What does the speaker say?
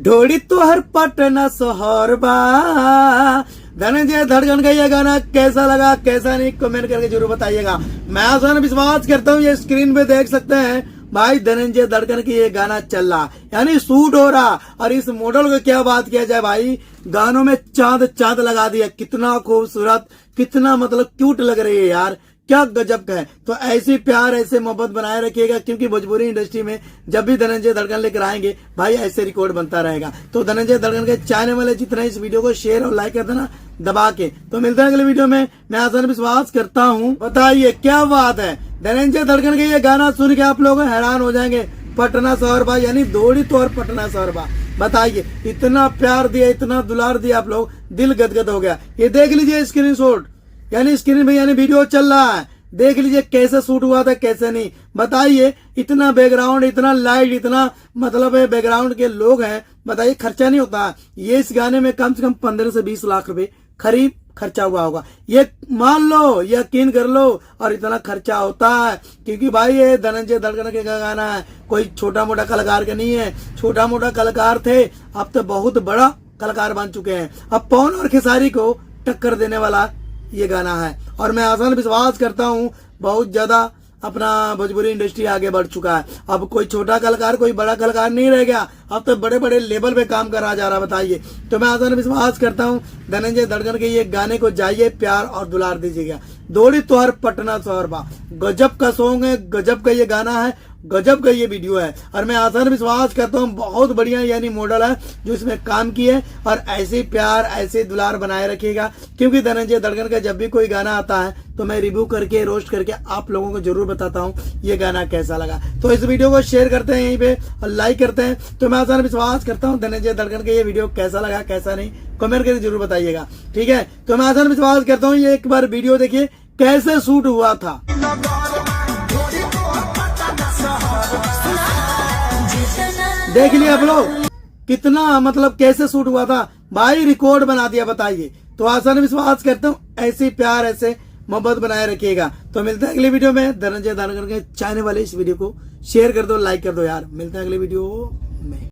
ढोड़ी तो हर पटना शहर बा। धनंजय धड़कन का ये गाना कैसा लगा कैसा नहीं कमेंट करके जरूर बताइएगा। मैं आसान विश्वास करता हूँ ये स्क्रीन पे देख सकते हैं भाई धनंजय धड़कन की ये गाना चल रहा यानी शूट हो रहा। और इस मॉडल को क्या बात किया जाए भाई, गानों में चांद चांद लगा दिया। कितना खूबसूरत कितना मतलब क्यूट लग रही है यार, क्या गजब का है। तो ऐसी प्यार ऐसे मोहब्बत बनाए रखिएगा क्योंकि भोजपुरी इंडस्ट्री में जब भी धनंजय धड़कन लेकर आएंगे भाई ऐसे रिकॉर्ड बनता रहेगा। तो धनंजय धड़कन के चाहने वाले जितना इस वीडियो को शेयर और लाइक कर देना दबा के। तो मिलते हैं अगले वीडियो में। मैं आसान विश्वास करता हूँ बताइए क्या बात है। धनंजय धड़कन के ये गाना सुन के आप लोग हैरान हो जाएंगे। पटना शहर बा यानी दौड़ी तो और पटना शहर बा। बताइए इतना प्यार दिया इतना दुलार दिया आप लोग, दिल गदगद हो गया। ये देख लीजिए स्क्रीनशॉट यानी स्क्रीन पे यानी वीडियो चल रहा है, देख लीजिए कैसे शूट हुआ था कैसे नहीं। बताइए इतना बैकग्राउंड इतना लाइट इतना मतलब है बैकग्राउंड के लोग हैं। बताइए खर्चा नहीं होता। ये इस गाने में कम से कम 15 से 20 लाख रुपए करीब खर्चा हुआ होगा। ये मान लो यकीन कर लो। और इतना खर्चा होता है क्योंकि भाई ये धनंजय धड़कन के गाना है, कोई छोटा मोटा कलाकार का नहीं है। छोटा मोटा कलाकार थे अब तो बहुत बड़ा कलाकार बन चुके हैं। अब पवन और खेसारी को टक्कर देने वाला ये गाना है। और मैं आसान विश्वास करता हूँ बहुत ज्यादा अपना भोजपुरी इंडस्ट्री आगे बढ़ चुका है। अब कोई छोटा कलाकार कोई बड़ा कलाकार नहीं रह गया, अब तो बड़े बड़े लेवल पे काम करा जा रहा। बताइए तो मैं आसान विश्वास करता हूँ धनंजय धड़कन के ये गाने को जाइए प्यार और दुलार दीजिएगा। दौड़ी तो हर पटना शहर बा। गजब का सॉन्ग है, गजब का ये गाना है, गजब का ये वीडियो है। और मैं आसान विश्वास करता हूँ बहुत बढ़िया यानी मॉडल है जो इसमें काम किए। और ऐसे प्यार ऐसे दुलार बनाए रखिएगा क्योंकि धनंजय धड़कन का जब भी कोई गाना आता है तो मैं रिव्यू करके रोस्ट करके आप लोगों को जरूर बताता हूँ ये गाना कैसा लगा। तो इस वीडियो को शेयर करते हैं यहीं पे और लाइक करते हैं। तो मैं आसान विश्वास करता हूँ धनंजय धड़कन का ये वीडियो कैसा लगा कैसा नहीं कमेंट करके जरूर बताइएगा। ठीक है तो मैं आसान विश्वास करता हूँ ये एक बार वीडियो देखिए कैसे शूट हुआ था। देख लिया आप लोग कितना मतलब कैसे शूट हुआ था भाई, रिकॉर्ड बना दिया। बताइए तो आसान विश्वास करता हूँ ऐसी प्यार ऐसे मोहब्बत बनाए रखिएगा। तो मिलते हैं अगले वीडियो में। धनंजय धड़कन के चाहने वाले इस वीडियो को शेयर कर दो लाइक कर दो यार। मिलते हैं अगले वीडियो में।